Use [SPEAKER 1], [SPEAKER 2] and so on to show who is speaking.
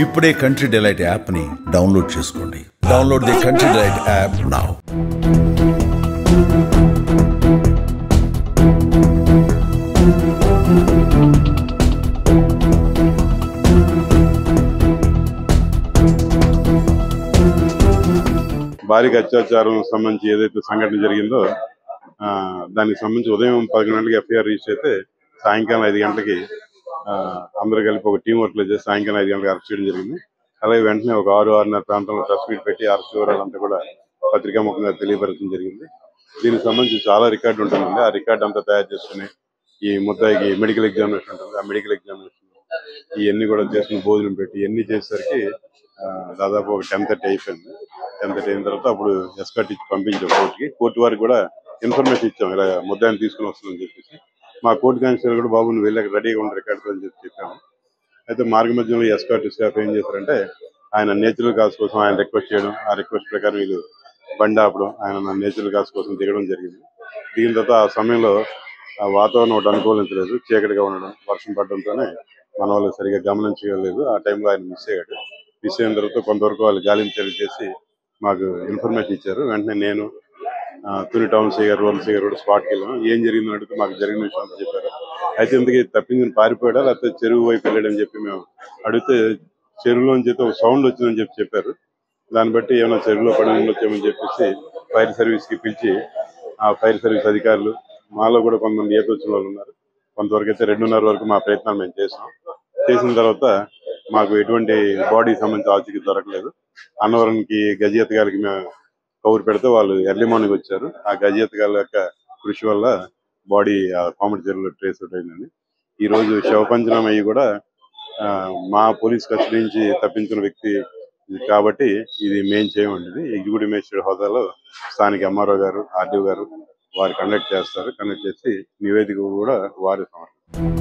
[SPEAKER 1] ఇప్పుడే country delight app ని download చేసుకోండి. Download the country delight app now.
[SPEAKER 2] భారీగా అత్యాచారం సంబంధించి ఏదైతే సంఘటన జరిగిందో దానికి సంబంధించి ఉదయం 11 గంటలకు ఎఫ్ఐఆర్ రిజిస్టర్ అయితే సాయంకాలం 5 గంటలకి అందరూ కలిపి ఒక టీం వర్క్ లో చేసి సాయంకాలం 5 గంటలకు అరెస్ట్ చేయడం జరిగింది. అలాగే వెంటనే ఒక 6-6:30 ప్రాంతంలో ప్రెస్ మీట్ పెట్టి అరెస్ట్ వివరాలంతా కూడా పత్రికాముఖంగా తెలియపరచడం జరిగింది. దీనికి సంబంధించి చాలా రికార్డు ఉంటుందండి. ఆ రికార్డు అంతా తయారు చేసుకుని ఈ ముద్దాయికి మెడికల్ ఎగ్జామినేషన్ ఉంటుంది. ఆ మెడికల్ ఎగ్జామినేషన్ ఇవన్నీ కూడా చేసుకుని భోజనం పెట్టి ఇవన్నీ చేసేసరికి దాదాపు ఒక 10:30 అయిపోయింది. 10:30 అయిన తర్వాత అప్పుడు ఎస్కార్ట్ ఇచ్చి పంపించాం కోర్టు వారికి కూడా ఇన్ఫర్మేషన్ ఇచ్చాం, ఇలా ముద్దాయిని తీసుకుని వస్తుందని చెప్పేసి. మా కోర్టు కానిస్టేబుల్ కూడా బాబు నువ్వు వెళ్ళాక రెడీగా ఉండి రికార్డు అని చెప్పాము. అయితే మార్గ మధ్యంలో ఎస్కార్ట్ స్టాఫ్ ఏం చేశారంటే ఆయన నేచురల్ కాజ్ కోసం ఆయన రిక్వెస్ట్ చేయడం, ఆ రిక్వెస్ట్ ప్రకారం వీళ్ళు బండి ఆపడం, ఆయన నేచురల్ కాజ్ కోసం దిగడం జరిగింది. దిగిన తర్వాత ఆ సమయంలో ఆ వాతావరణం ఒకటి అనుకూలించలేదు, చీకటిగా ఉండడం, వర్షం పడడంతోనే మన వాళ్ళు సరిగా గమనించలేదు. ఆ టైంలో ఆయన మిస్ అయ్యాడు. మిస్ అయిన తర్వాత కొంతవరకు వాళ్ళు గాలింపు చేసి మాకు ఇన్ఫర్మేషన్ ఇచ్చారు. వెంటనే నేను తుని టౌన్ సీ గారు, రూరల్ సీ గారు కూడా స్పాట్కి వెళ్ళాము. ఏం జరిగిందో అడిగితే మాకు జరిగిన విషయం అంతా చెప్పారు. అయితే ఇంతకీ తప్పించుకుని పారిపోయాడా లేకపోతే చెరువు వైపు వెళ్ళాడని చెప్పి మేము అడిగితే చెరువులోంచి అయితే ఒక సౌండ్ వచ్చిందని చెప్పారు. దాన్ని బట్టి ఏమైనా చెరువులో పడి ఉండొచ్చామని చెప్పేసి ఫైర్ సర్వీస్కి పిలిచి ఆ ఫైర్ సర్వీస్ అధికారులు, మాలో కూడా కొంతమంది ఈత వచ్చిన వాళ్ళు ఉన్నారు, కొంతవరకు అయితే 2:30 వరకు మా ప్రయత్నాలు మేము చేసాం. చేసిన తర్వాత మాకు ఎటువంటి బాడీ సంబంధించి ఆచూకీ దొరకలేదు. అన్నవరంకి గజయితగారికి మేము కౌరు పెడితే వాళ్ళు ఎర్లీ మార్నింగ్ వచ్చారు. ఆ గజయితగాల యొక్క కృషి వల్ల బాడీ కామెడీ చెరువులో ట్రేస్ అవుట్ అయిందండి. ఈ రోజు శవ పంచనామా అయ్యి కూడా మా పోలీస్ కస్టడీ నుంచి తప్పించిన వ్యక్తి కాబట్టి ఇది మేము చేయమండి. ఎగ్జిక్యూటివ్ మేజిస్ట్రేట్ హోదాలో స్థానిక ఎంఆర్ఓ గారు, ఆర్డీఓ గారు వారు కండక్ట్ చేస్తారు. కండక్ట్ చేసి నివేదిక కూడా వారి సమర్పిస్తారు.